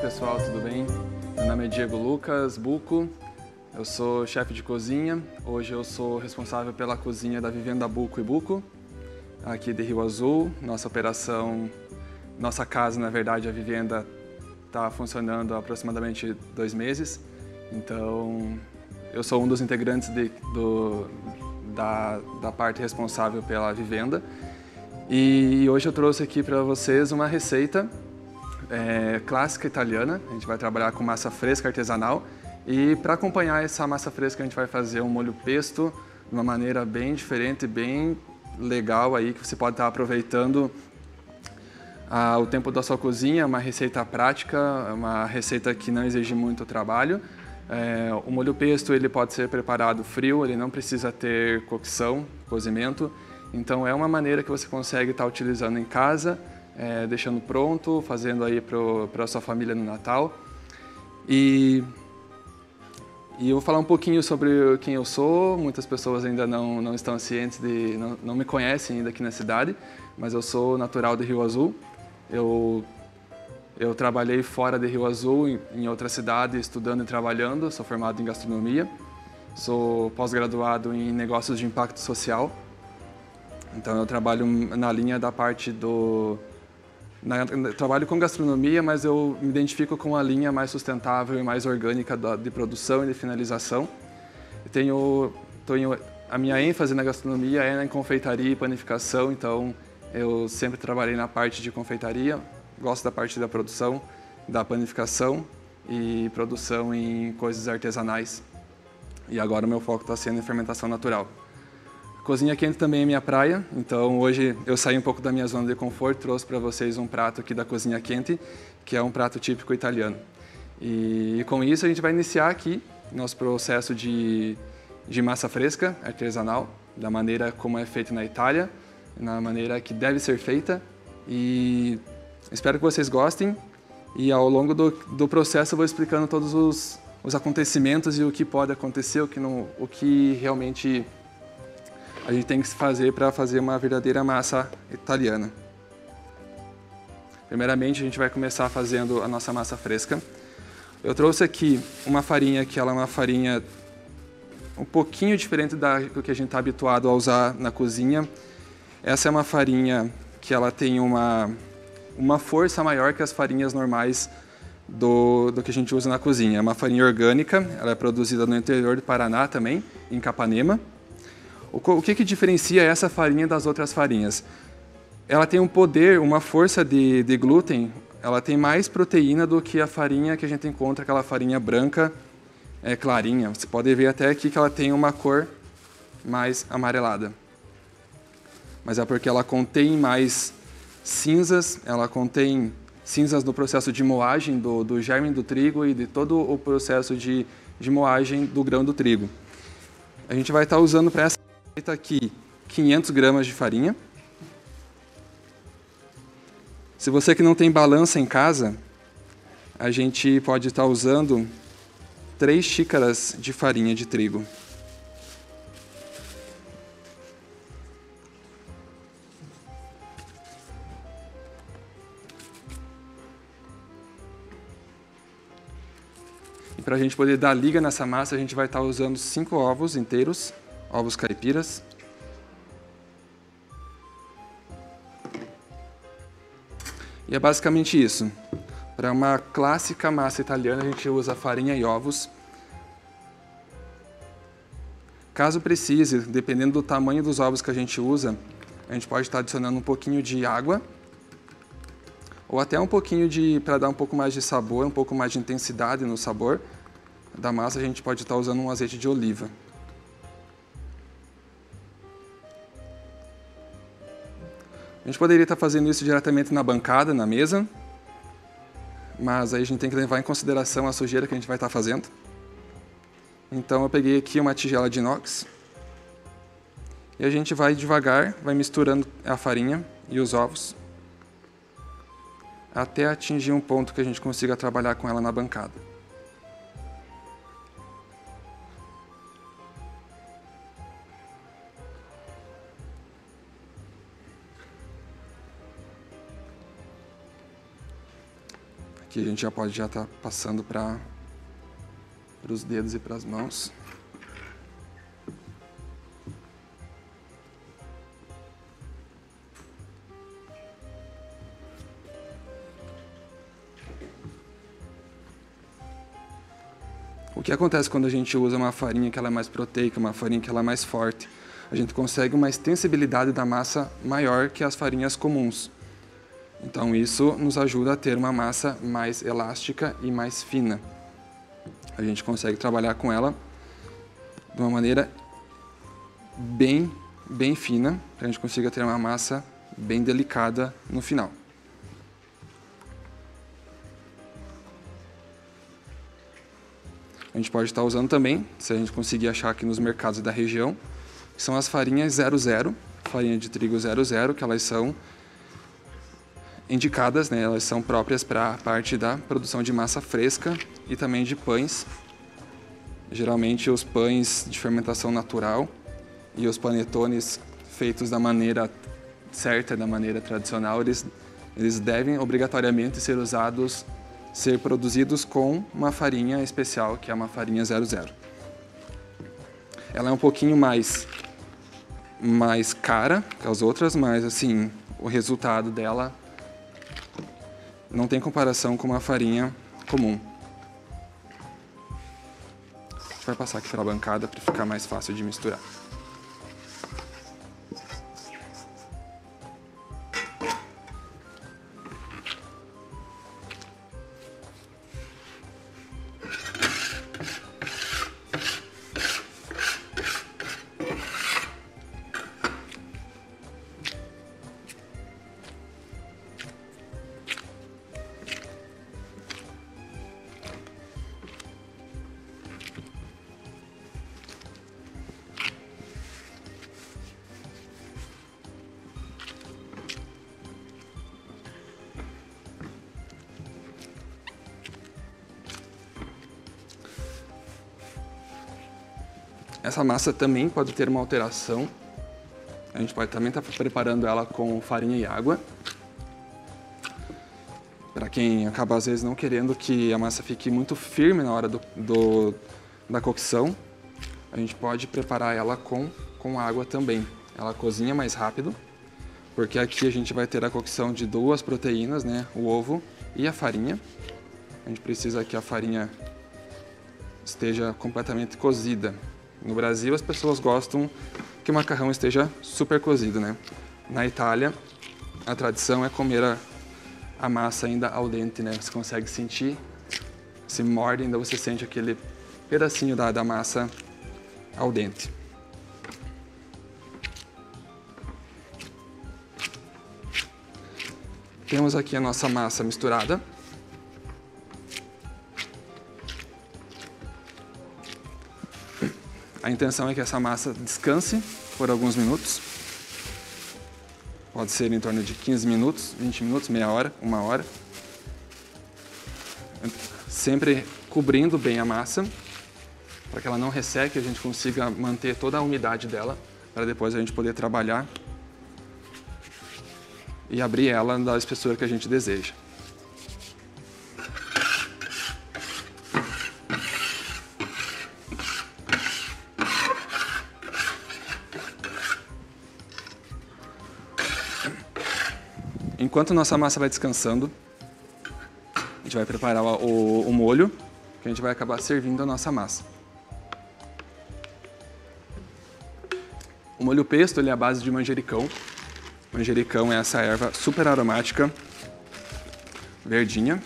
pessoal, tudo bem? Meu nome é Diego Lucas Buco, eu sou chefe de cozinha. Hoje eu sou responsável pela cozinha da Vivenda Buco e Buco, aqui de Rio Azul. Nossa operação, nossa casa, na verdade, a vivenda está funcionando há aproximadamente 2 meses. Então, eu sou um dos integrantes da parte responsável pela vivenda. E hoje eu trouxe aqui para vocês uma receita clássica italiana. A gente vai trabalhar com massa fresca artesanal e para acompanhar essa massa fresca a gente vai fazer um molho pesto de uma maneira bem diferente, bem legal aí, que você pode estar aproveitando o tempo da sua cozinha. Uma receita prática, uma receita que não exige muito trabalho. O molho pesto ele pode ser preparado frio, ele não precisa ter cocção, cozimento. Então é uma maneira que você consegue estar utilizando em casa, deixando pronto, fazendo aí para a sua família no Natal. E eu vou falar um pouquinho sobre quem eu sou. Muitas pessoas ainda não estão cientes, não me conhecem ainda aqui na cidade, mas eu sou natural de Rio Azul. Eu trabalhei fora de Rio Azul, em outra cidade, estudando e trabalhando. Sou formado em gastronomia, sou pós-graduado em negócios de impacto social. Então eu trabalho na linha da parte trabalho com gastronomia, mas eu me identifico com a linha mais sustentável e mais orgânica de produção e de finalização. A minha ênfase na gastronomia é na confeitaria e panificação, então eu sempre trabalhei na parte de confeitaria, gosto da parte da produção, da panificação e produção em coisas artesanais. E agora o meu foco está sendo em fermentação natural. Cozinha quente também é minha praia, então hoje eu saí um pouco da minha zona de conforto, trouxe para vocês um prato aqui da cozinha quente, que é um prato típico italiano. E com isso a gente vai iniciar aqui nosso processo de massa fresca artesanal, da maneira como é feito na Itália, na maneira que deve ser feita. E espero que vocês gostem, e ao longo do processo eu vou explicando todos os acontecimentos e o que pode acontecer, o que realmente a gente tem que fazer para fazer uma verdadeira massa italiana. Primeiramente, a gente vai começar fazendo a nossa massa fresca. Eu trouxe aqui uma farinha que ela é uma farinha um pouquinho diferente do que a gente está habituado a usar na cozinha. Essa é uma farinha que ela tem uma força maior que as farinhas normais do que a gente usa na cozinha. É uma farinha orgânica, ela é produzida no interior do Paraná também, em Capanema. O que diferencia essa farinha das outras farinhas? Ela tem um poder, uma força de glúten, ela tem mais proteína do que a farinha que a gente encontra, aquela farinha branca, clarinha. Você pode ver até aqui que ela tem uma cor mais amarelada. Mas é porque ela contém mais cinzas, ela contém cinzas no processo de moagem do germe do trigo e de todo o processo de moagem do grão do trigo. A gente vai estar usando para essa receita aqui 500 gramas de farinha. Se você que não tem balança em casa, a gente pode estar usando 3 xícaras de farinha de trigo. E para a gente poder dar liga nessa massa, a gente vai estar usando 5 ovos inteiros, ovos caipiras. E é basicamente isso. Para uma clássica massa italiana, a gente usa farinha e ovos. Caso precise, dependendo do tamanho dos ovos que a gente usa, a gente pode estar adicionando um pouquinho de água, ou até um pouquinho para dar um pouco mais de sabor, um pouco mais de intensidade no sabor da massa, a gente pode estar usando um azeite de oliva. A gente poderia estar fazendo isso diretamente na bancada, na mesa, mas aí a gente tem que levar em consideração a sujeira que a gente vai estar fazendo. Então eu peguei aqui uma tigela de inox e a gente vai devagar, vai misturando a farinha e os ovos até atingir um ponto que a gente consiga trabalhar com ela na bancada. Aqui a gente já pode estar passando para os dedos e para as mãos. O que acontece quando a gente usa uma farinha que ela é mais proteica, uma farinha que ela é mais forte? A gente consegue uma extensibilidade da massa maior que as farinhas comuns. Então isso nos ajuda a ter uma massa mais elástica e mais fina. A gente consegue trabalhar com ela de uma maneira bem fina, para que a gente consiga ter uma massa bem delicada no final. A gente pode estar usando também, se a gente conseguir achar aqui nos mercados da região, que são as farinhas 00, farinha de trigo 00, que elas são indicadas, né? Elas são próprias para a parte da produção de massa fresca e também de pães. Geralmente os pães de fermentação natural e os panetones feitos da maneira certa, da maneira tradicional, eles devem obrigatoriamente ser produzidos com uma farinha especial, que é uma farinha 00. Ela é um pouquinho mais cara que as outras, mas assim, o resultado dela não tem comparação com uma farinha comum. Vai passar aqui pela bancada para ficar mais fácil de misturar. Essa massa também pode ter uma alteração. A gente pode também estar preparando ela com farinha e água. Para quem acaba às vezes não querendo que a massa fique muito firme na hora da cocção, a gente pode preparar ela com água também. Ela cozinha mais rápido, porque aqui a gente vai ter a cocção de duas proteínas, né? O ovo e a farinha. A gente precisa que a farinha esteja completamente cozida. No Brasil, as pessoas gostam que o macarrão esteja super cozido, né? Na Itália, a tradição é comer a massa ainda al dente, né? Você consegue sentir, se morde, ainda você sente aquele pedacinho da massa al dente. Temos aqui a nossa massa misturada. A intenção é que essa massa descanse por alguns minutos. Pode ser em torno de 15 minutos, 20 minutos, meia hora, uma hora. Sempre cobrindo bem a massa, para que ela não resseque, a gente consiga manter toda a umidade dela, para depois a gente poder trabalhar e abrir ela da espessura que a gente deseja. Enquanto nossa massa vai descansando, a gente vai preparar o molho, que a gente vai acabar servindo a nossa massa. O molho pesto ele é a base de manjericão. Manjericão é essa erva super aromática, verdinha.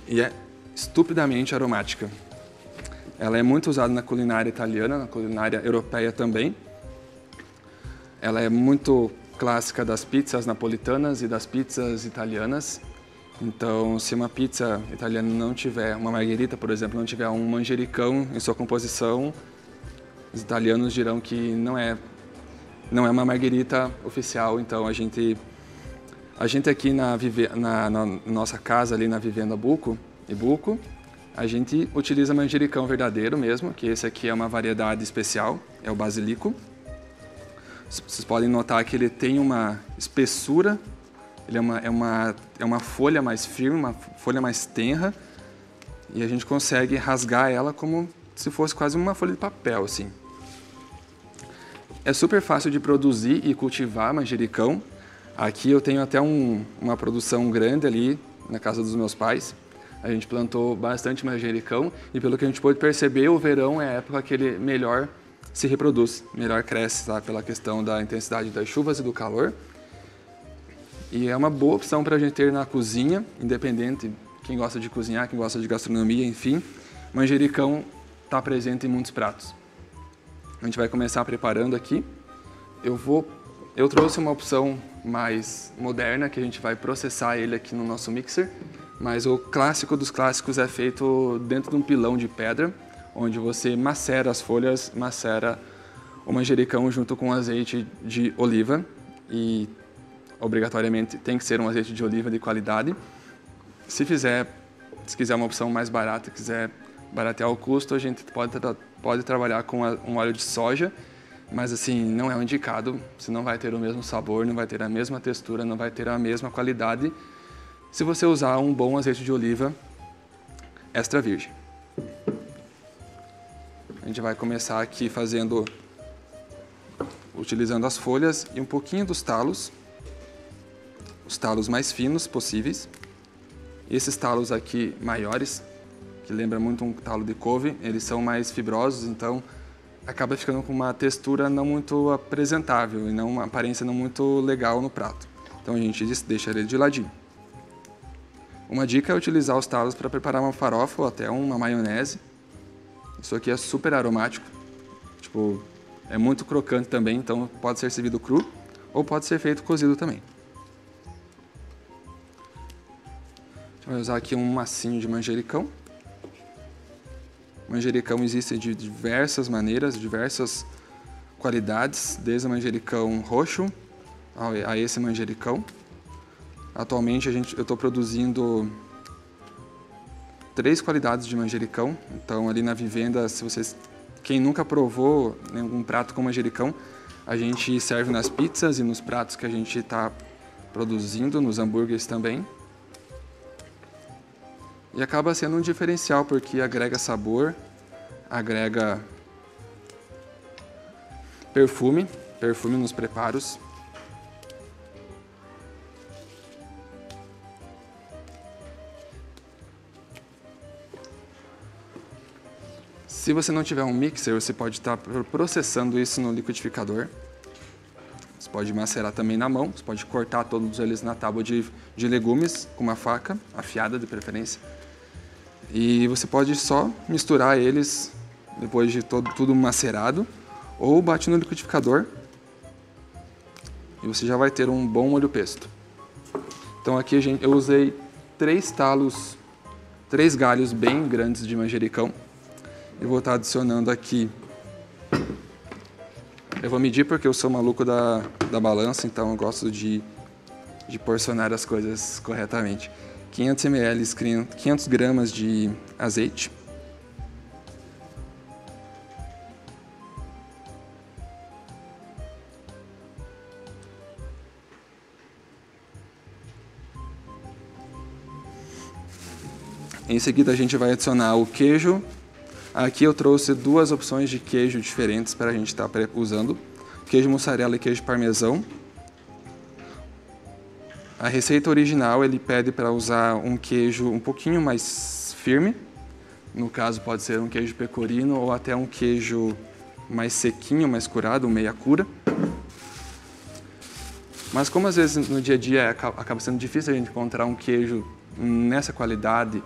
E é estupidamente aromática. Ela é muito usada na culinária italiana, na culinária europeia também. Ela é muito clássica das pizzas napolitanas e das pizzas italianas. Então, se uma pizza italiana não tiver, uma margherita, por exemplo, não tiver um manjericão em sua composição, os italianos dirão que não é uma margherita oficial. Então, a gente aqui na nossa casa, ali na Vivenda Buco, a gente utiliza manjericão verdadeiro mesmo, que esse aqui é uma variedade especial, é o basilico. Vocês podem notar que ele tem uma espessura Ele é uma folha mais firme, uma folha mais tenra, e a gente consegue rasgar ela como se fosse quase uma folha de papel, assim. É super fácil de produzir e cultivar manjericão. Aqui eu tenho até uma produção grande ali na casa dos meus pais. A gente plantou bastante manjericão e, pelo que a gente pôde perceber, o verão é a época que ele melhor se reproduz, melhor cresce, tá? Pela questão da intensidade das chuvas e do calor. E é uma boa opção para a gente ter na cozinha, independente quem gosta de cozinhar, quem gosta de gastronomia, enfim. Manjericão está presente em muitos pratos. A gente vai começar preparando aqui. Eu trouxe uma opção mais moderna, que a gente vai processar ele aqui no nosso mixer. Mas o clássico dos clássicos é feito dentro de um pilão de pedra, onde você macera as folhas, macera o manjericão junto com azeite de oliva. E obrigatoriamente tem que ser um azeite de oliva de qualidade. Se quiser uma opção mais barata, quiser baratear o custo, a gente pode trabalhar com um óleo de soja, mas assim, não é o indicado, você não vai ter o mesmo sabor, não vai ter a mesma textura, não vai ter a mesma qualidade se você usar um bom azeite de oliva extra virgem. A gente vai começar aqui utilizando as folhas e um pouquinho dos talos, os talos mais finos possíveis. Esses talos aqui maiores, que lembra muito um talo de couve, eles são mais fibrosos, então acaba ficando com uma textura não muito apresentável e uma aparência não muito legal no prato. Então a gente deixa ele de ladinho. Uma dica é utilizar os talos para preparar uma farofa ou até uma maionese. Isso aqui é super aromático, é muito crocante também, então pode ser servido cru ou pode ser feito cozido também. A gente vai usar aqui um massinho de manjericão. Manjericão existe de diversas maneiras, diversas qualidades, desde o manjericão roxo a esse manjericão. Atualmente eu estou produzindo 3 qualidades de manjericão, então ali na vivenda, quem nunca provou um prato com manjericão, a gente serve nas pizzas e nos pratos que a gente está produzindo, nos hambúrgueres também. E acaba sendo um diferencial porque agrega sabor, agrega perfume nos preparos. Se você não tiver um mixer, você pode estar processando isso no liquidificador. Você pode macerar também na mão, você pode cortar todos eles na tábua de legumes com uma faca, afiada de preferência. E você pode só misturar eles depois de tudo macerado, ou bate no liquidificador e você já vai ter um bom molho pesto. Então aqui eu usei 3 galhos bem grandes de manjericão. Eu vou estar adicionando aqui, eu vou medir porque eu sou maluco da balança, então eu gosto de porcionar as coisas corretamente. 500 ml, 500 gramas de azeite. Em seguida a gente vai adicionar o queijo. Aqui eu trouxe 2 opções de queijo diferentes para a gente estar usando. Queijo mussarela e queijo parmesão. A receita original ele pede para usar um queijo um pouquinho mais firme. No caso pode ser um queijo pecorino ou até um queijo mais sequinho, mais curado, um meia cura. Mas como às vezes no dia a dia acaba sendo difícil a gente encontrar um queijo nessa qualidade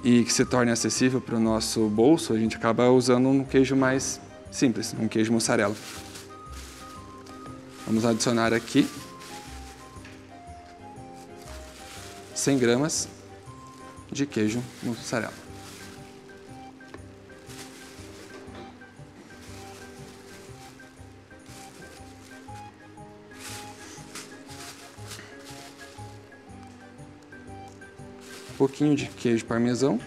e que se torne acessível para o nosso bolso, a gente acaba usando um queijo mais simples, um queijo mussarela. Vamos adicionar aqui 100 gramas de queijo mussarela. Um pouquinho de queijo parmesão.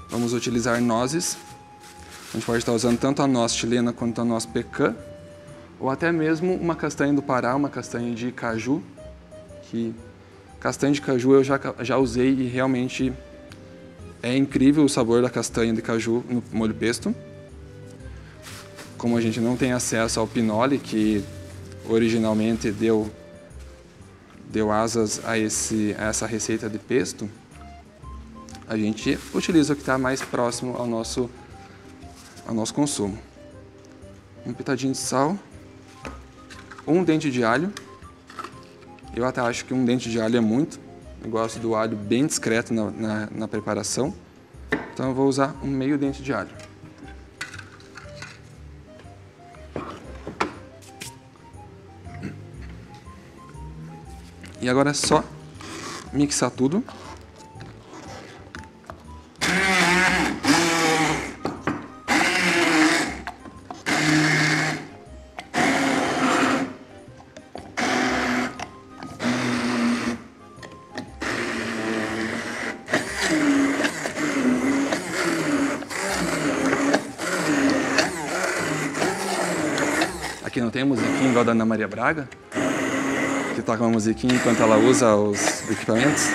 Vamos utilizar nozes. A gente pode estar usando tanto a noz chilena quanto a noz pecan, ou até mesmo uma castanha do Pará, uma castanha de caju, que castanha de caju eu já usei e realmente é incrível o sabor da castanha de caju no molho pesto. Como a gente não tem acesso ao pinole, que originalmente deu asas a essa receita de pesto, a gente utiliza o que está mais próximo ao nosso consumo. Um pitadinho de sal, um dente de alho. Eu até acho que um dente de alho é muito. Eu gosto do alho bem discreto na preparação. Então eu vou usar um meio dente de alho. E agora é só mixar tudo. Aqui não tem musiquinha igual da Ana Maria Braga? Que toca uma musiquinha enquanto ela usa os equipamentos?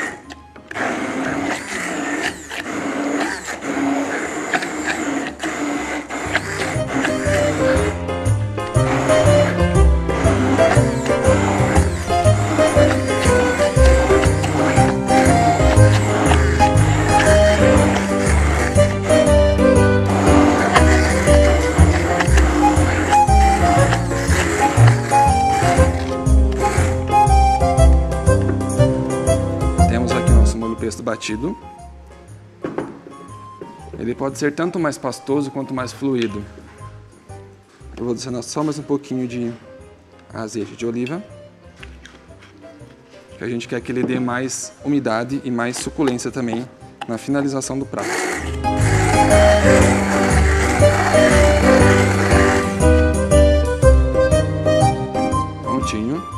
Pesto batido. Ele pode ser tanto mais pastoso quanto mais fluido. Eu vou adicionar só mais um pouquinho de azeite de oliva, que a gente quer que ele dê mais umidade e mais suculência também na finalização do prato. Prontinho.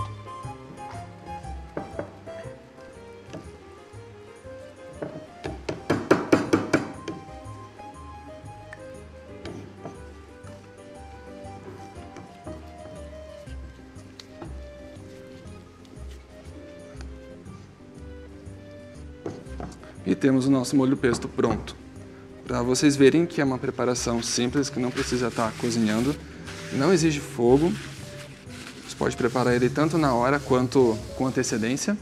E temos o nosso molho pesto pronto. Para vocês verem que é uma preparação simples, que não precisa estar cozinhando, não exige fogo. Você pode preparar ele tanto na hora quanto com antecedência.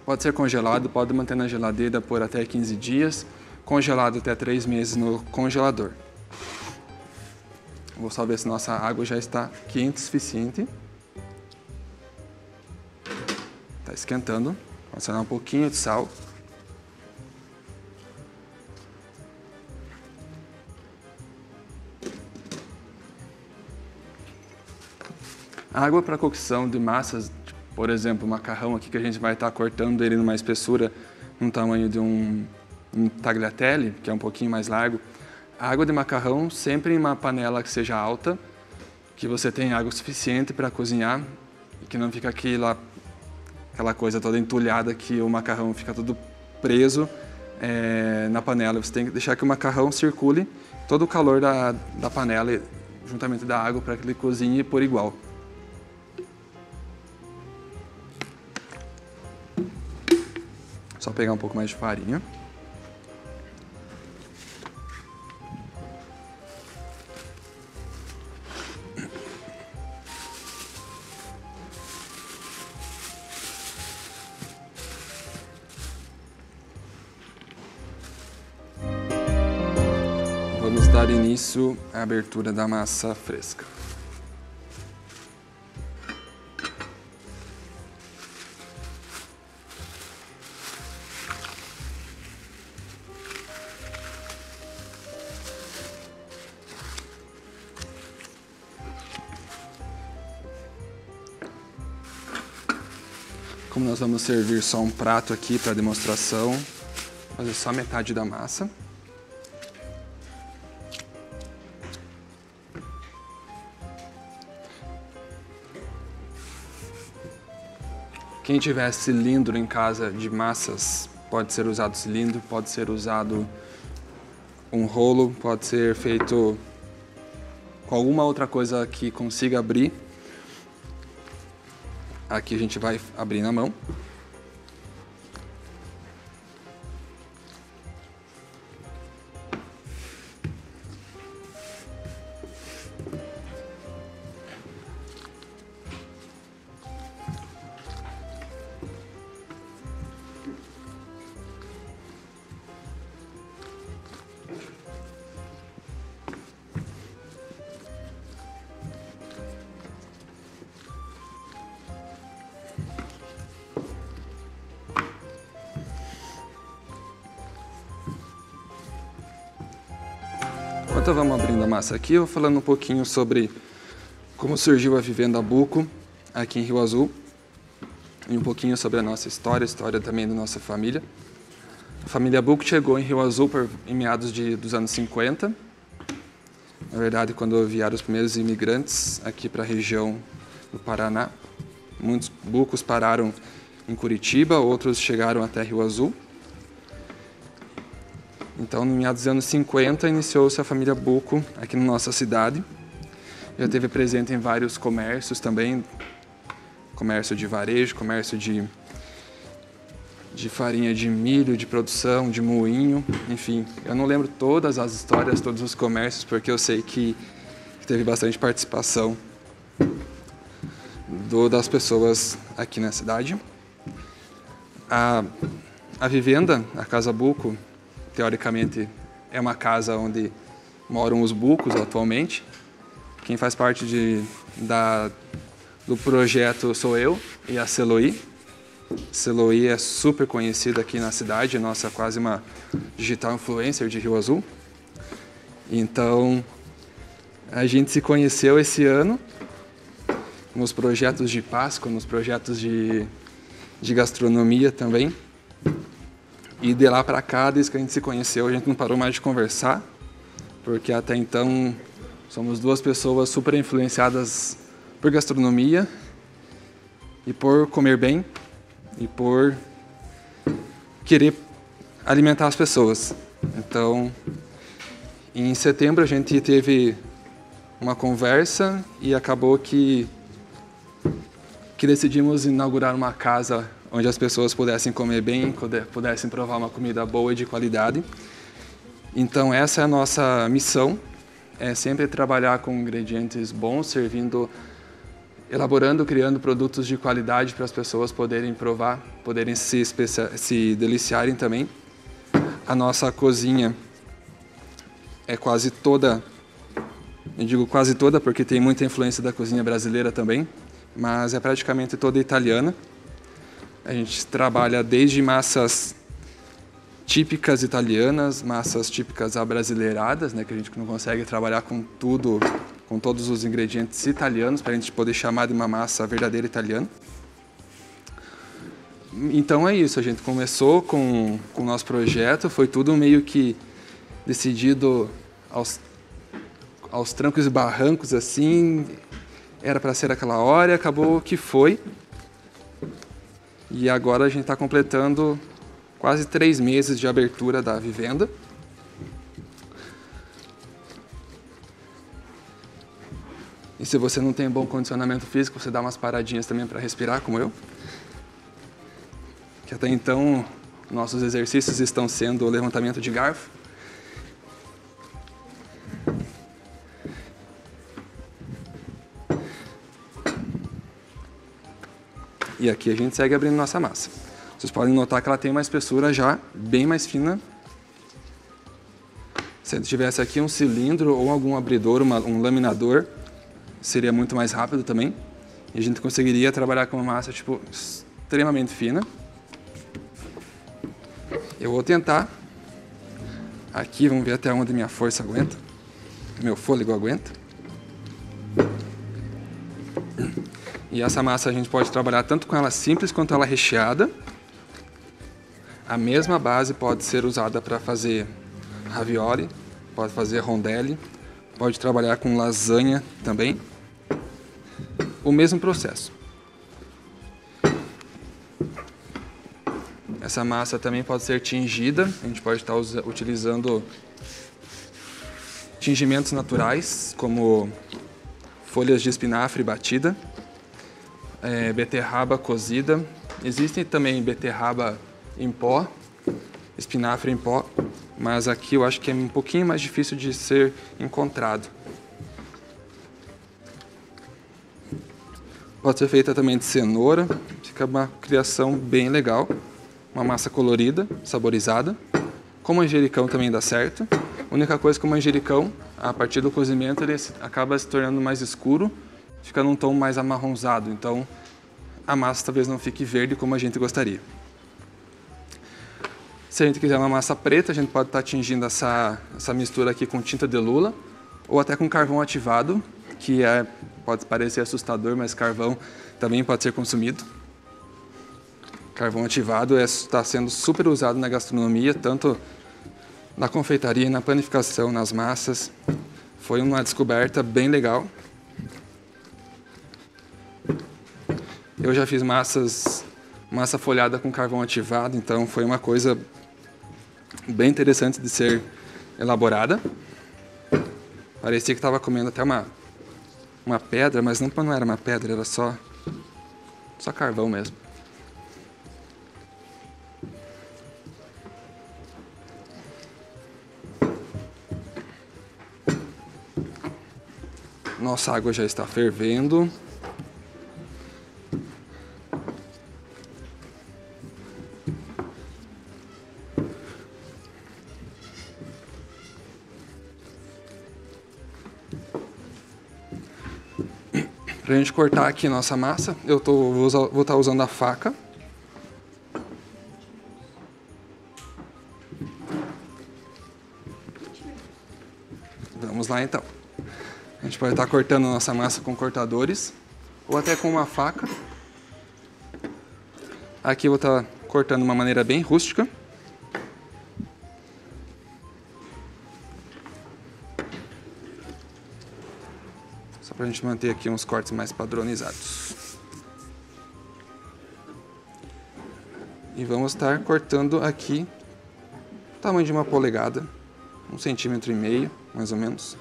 Pode ser congelado, pode manter na geladeira por até 15 dias, congelado até 3 meses no congelador. Vou só ver se nossa água já está quente o suficiente. Está esquentando. Vou adicionar um pouquinho de sal. Água para cocção de massas, por exemplo, macarrão aqui que a gente vai estar cortando ele numa espessura no tamanho de um tagliatelle, que é um pouquinho mais largo. A água de macarrão sempre em uma panela que seja alta, que você tenha água suficiente para cozinhar e que não fica aquela coisa toda entulhada que o macarrão fica todo preso na panela. Você tem que deixar que o macarrão circule todo o calor da panela juntamente da água para que ele cozinhe por igual. Só pegar um pouco mais de farinha. Vamos dar início à abertura da massa fresca. Como nós vamos servir só um prato aqui para demonstração, vou fazer só metade da massa. Quem tiver cilindro em casa de massas, pode ser usado cilindro, pode ser usado um rolo, pode ser feito com alguma outra coisa que consiga abrir. Aqui a gente vai abrir na mão. Enquanto vamos abrindo a massa aqui, eu vou falando um pouquinho sobre como surgiu a Vivenda Buco aqui em Rio Azul e um pouquinho sobre a nossa história, a história também da nossa família. A família Buco chegou em Rio Azul em meados dos anos 50. Na verdade, quando vieram os primeiros imigrantes aqui para a região do Paraná. Muitos Bucos pararam em Curitiba, outros chegaram até Rio Azul. Então, no meados dos anos 50, iniciou-se a família Buco aqui na nossa cidade. Já esteve presente em vários comércios também, comércio de varejo, comércio de farinha de milho, de produção, de moinho, enfim. Eu não lembro todas as histórias, todos os comércios, porque eu sei que teve bastante participação das pessoas aqui na cidade. A vivenda, a Casa Buco, teoricamente, é uma casa onde moram os Bucos atualmente. Quem faz parte do projeto sou eu e a Celoí. Celoí é super conhecida aqui na cidade, nossa quase uma digital influencer de Rio Azul. Então, a gente se conheceu esse ano nos projetos de Páscoa, nos projetos de gastronomia também. E de lá para cá, desde que a gente se conheceu, a gente não parou mais de conversar, porque até então somos duas pessoas super influenciadas por gastronomia e por comer bem e por querer alimentar as pessoas. Então, em setembro a gente teve uma conversa e acabou que decidimos inaugurar uma casa onde as pessoas pudessem comer bem, pudessem provar uma comida boa e de qualidade. Então essa é a nossa missão, é sempre trabalhar com ingredientes bons, elaborando, criando produtos de qualidade para as pessoas poderem provar, poderem se deliciarem também. A nossa cozinha é quase toda, eu digo quase toda porque tem muita influência da cozinha brasileira também, mas é praticamente toda italiana. A gente trabalha desde massas típicas italianas, massas típicas abrasileiradas, né, que a gente não consegue trabalhar com tudo, com todos os ingredientes italianos, para a gente poder chamar de uma massa verdadeira italiana. Então é isso, a gente começou com o nosso projeto, foi tudo meio que decidido aos trancos e barrancos, assim, era para ser aquela hora e acabou que foi. E agora a gente está completando quase 3 meses de abertura da vivenda. E se você não tem bom condicionamento físico, você dá umas paradinhas também para respirar, como eu. Que até então, nossos exercícios estão sendo o levantamento de garfo. E aqui a gente segue abrindo nossa massa. Vocês podem notar que ela tem uma espessura já bem mais fina. Se tivesse aqui um cilindro ou algum abridor, um laminador, seria muito mais rápido também. E a gente conseguiria trabalhar com uma massa tipo, extremamente fina. Eu vou tentar. Aqui, vamos ver até onde minha força aguenta. Meu fôlego aguenta. E essa massa a gente pode trabalhar tanto com ela simples quanto ela recheada. A mesma base pode ser usada para fazer ravioli, pode fazer rondelli, pode trabalhar com lasanha também. O mesmo processo. Essa massa também pode ser tingida, a gente pode estar utilizando tingimentos naturais, como folhas de espinafre batida, beterraba cozida. Existem também beterraba em pó, espinafre em pó, mas aqui eu acho que é um pouquinho mais difícil de ser encontrado. Pode ser feita também de cenoura, fica uma criação bem legal. Uma massa colorida, saborizada. Com manjericão também dá certo. A única coisa que o manjericão, a partir do cozimento, ele acaba se tornando mais escuro, fica num tom mais amarronzado, então a massa talvez não fique verde como a gente gostaria. Se a gente quiser uma massa preta, a gente pode estar tingindo essa mistura aqui com tinta de lula ou até com carvão ativado, que pode parecer assustador, mas carvão também pode ser consumido. Carvão ativado está sendo super usado na gastronomia, tanto na confeitaria, na panificação, nas massas. Foi uma descoberta bem legal. Eu já fiz massa folhada com carvão ativado, então foi uma coisa bem interessante de ser elaborada. Parecia que estava comendo até uma pedra, mas não era uma pedra, era só carvão mesmo. Nossa água já está fervendo. Para a gente cortar aqui nossa massa, eu vou estar usando a faca. Vamos lá então. A gente pode estar cortando nossa massa com cortadores ou até com uma faca. Aqui eu vou estar cortando de uma maneira bem rústica. Só para a gente manter aqui uns cortes mais padronizados. E vamos estar cortando aqui o tamanho de uma polegada, 1,5 cm, mais ou menos.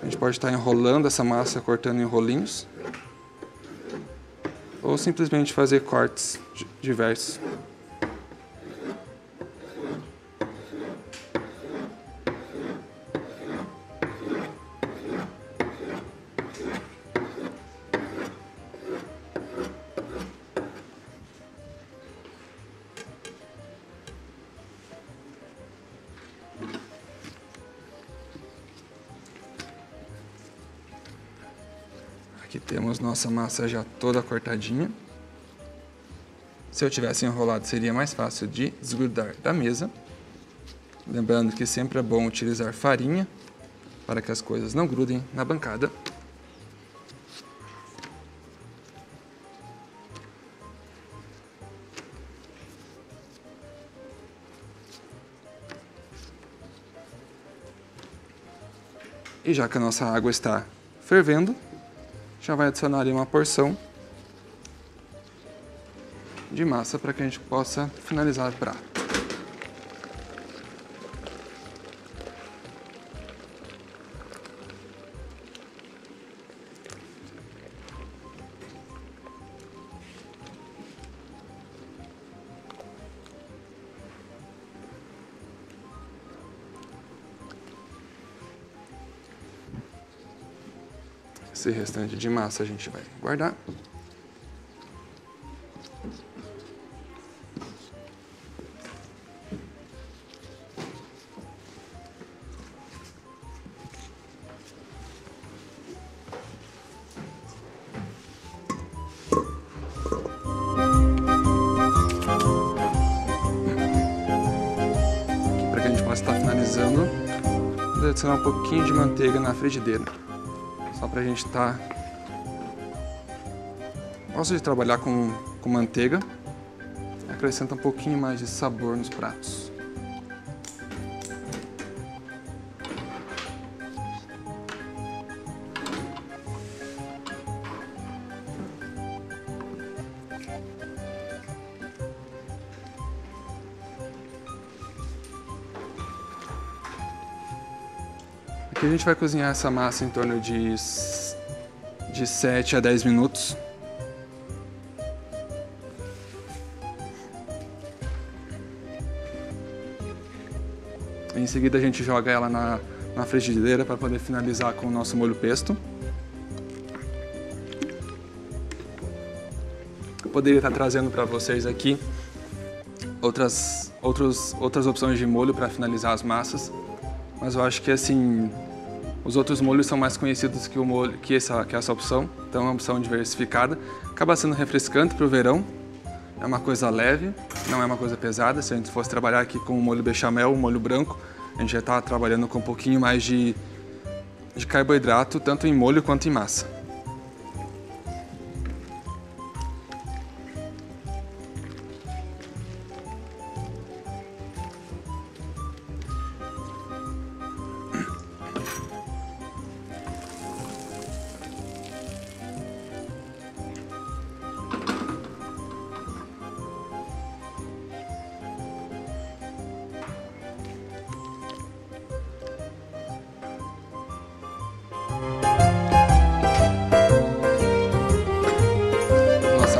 A gente pode estar enrolando essa massa, cortando em rolinhos, ou simplesmente fazer cortes diversos. Aqui temos nossa massa já toda cortadinha. Se eu tivesse enrolado, seria mais fácil de desgrudar da mesa. Lembrando que sempre é bom utilizar farinha para que as coisas não grudem na bancada. E já que a nossa água está fervendo, já vai adicionar ali uma porção de massa para que a gente possa finalizar o prato. Esse restante de massa a gente vai guardar. Para que a gente possa estar finalizando, vou adicionar um pouquinho de manteiga na frigideira. Só pra gente estar... Gosto de trabalhar com manteiga. Acrescenta um pouquinho mais de sabor nos pratos. Aqui a gente vai cozinhar essa massa em torno de 7 a 10 minutos. Em seguida a gente joga ela na frigideira para poder finalizar com o nosso molho pesto. Eu poderia estar trazendo para vocês aqui outras opções de molho para finalizar as massas, mas eu acho que assim os outros molhos são mais conhecidos que o molho que essa opção, então é uma opção diversificada, acaba sendo refrescante para o verão, é uma coisa leve, não é uma coisa pesada. Se a gente fosse trabalhar aqui com o molho bechamel, o molho branco, a gente já está trabalhando com um pouquinho mais de carboidrato, tanto em molho quanto em massa.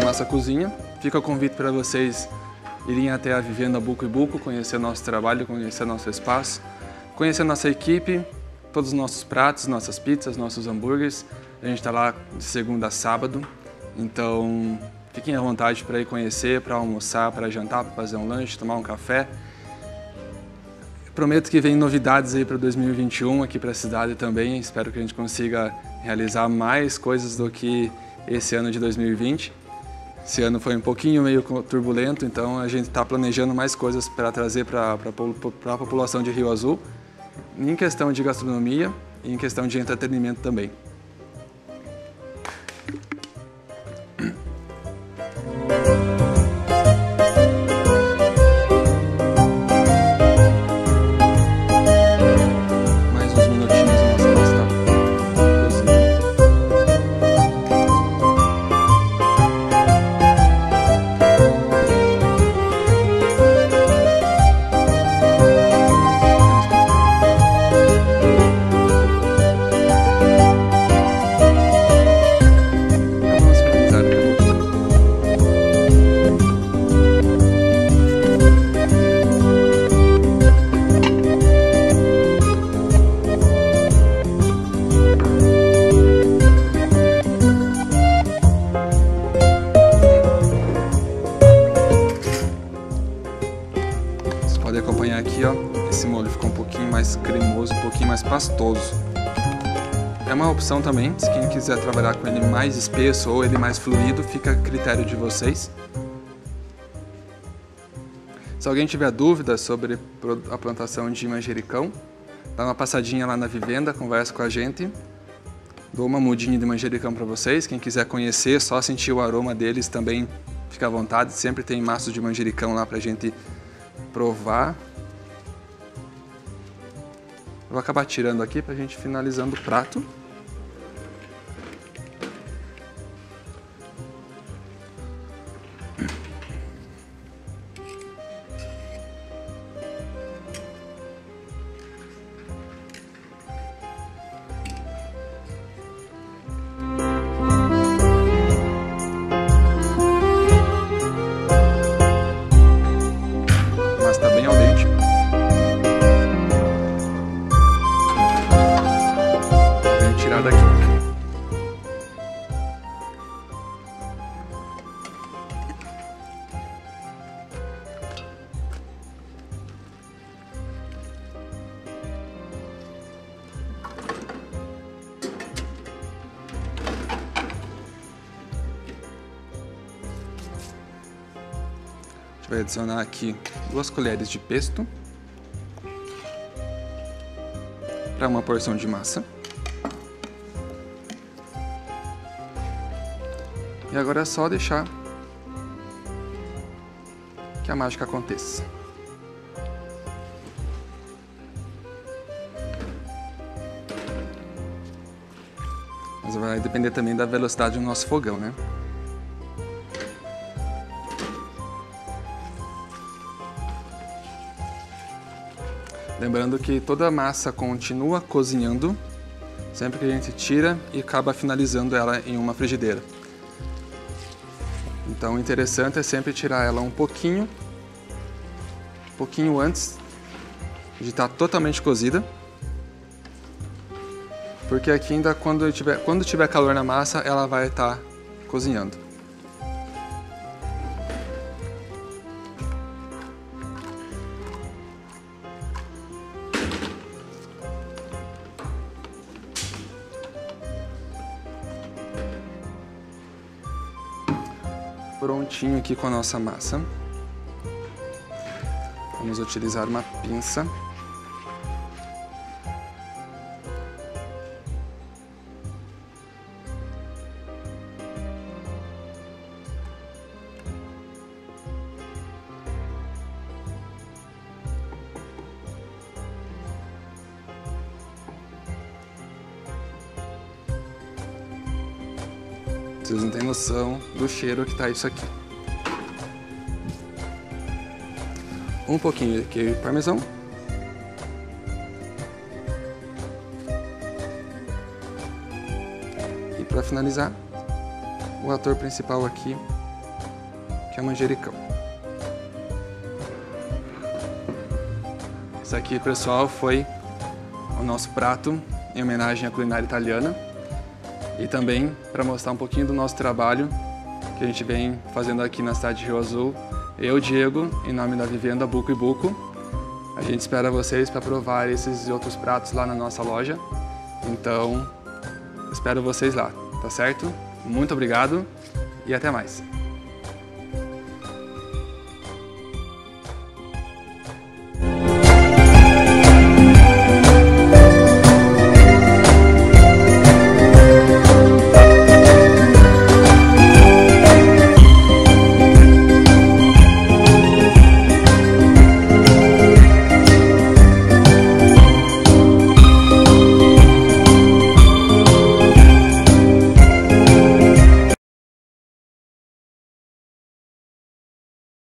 Nossa cozinha. Fica o convite para vocês irem até a Vivenda Buco e Buco, conhecer nosso trabalho, conhecer nosso espaço, conhecer nossa equipe, todos os nossos pratos, nossas pizzas, nossos hambúrgueres. A gente está lá de segunda a sábado, então fiquem à vontade para ir conhecer, para almoçar, para jantar, para fazer um lanche, tomar um café. Prometo que vem novidades aí para 2021 aqui para a cidade também. Espero que a gente consiga realizar mais coisas do que esse ano de 2020. Esse ano foi um pouquinho meio turbulento, então a gente está planejando mais coisas para trazer para a população de Rio Azul, em questão de gastronomia e em questão de entretenimento também. Pode acompanhar aqui, ó, esse molho ficou um pouquinho mais cremoso, um pouquinho mais pastoso. É uma opção também, se quem quiser trabalhar com ele mais espesso ou ele mais fluido, fica a critério de vocês. Se alguém tiver dúvidas sobre a plantação de manjericão, dá uma passadinha lá na Vivenda, conversa com a gente. Dou uma mudinha de manjericão para vocês. Quem quiser conhecer, só sentir o aroma deles também, fica à vontade. Sempre tem maços de manjericão lá para a gente provar. Vou acabar tirando aqui para a gente finalizando o prato. Mas tá bem al dente. Vou tirar daqui. A gente vai adicionar aqui 2 colheres de pesto para uma porção de massa. E agora é só deixar que a mágica aconteça. Mas vai depender também da velocidade do nosso fogão, né? Lembrando que toda a massa continua cozinhando, sempre que a gente tira e acaba finalizando ela em uma frigideira. Então o interessante é sempre tirar ela um pouquinho antes de estar totalmente cozida, porque aqui ainda quando tiver calor na massa, ela vai estar cozinhando. Prontinho aqui com a nossa massa. Vamos utilizar uma pinça. Vocês não têm noção do cheiro que tá isso aqui. Um pouquinho de queijo parmesão. E para finalizar, o ator principal aqui, que é o manjericão. Isso aqui, pessoal, foi o nosso prato em homenagem à culinária italiana. E também para mostrar um pouquinho do nosso trabalho que a gente vem fazendo aqui na cidade de Rio Azul. Eu, Diego, em nome da Vivenda Buco e Buco. A gente espera vocês para provar esses e outros pratos lá na nossa loja. Então, espero vocês lá, tá certo? Muito obrigado e até mais!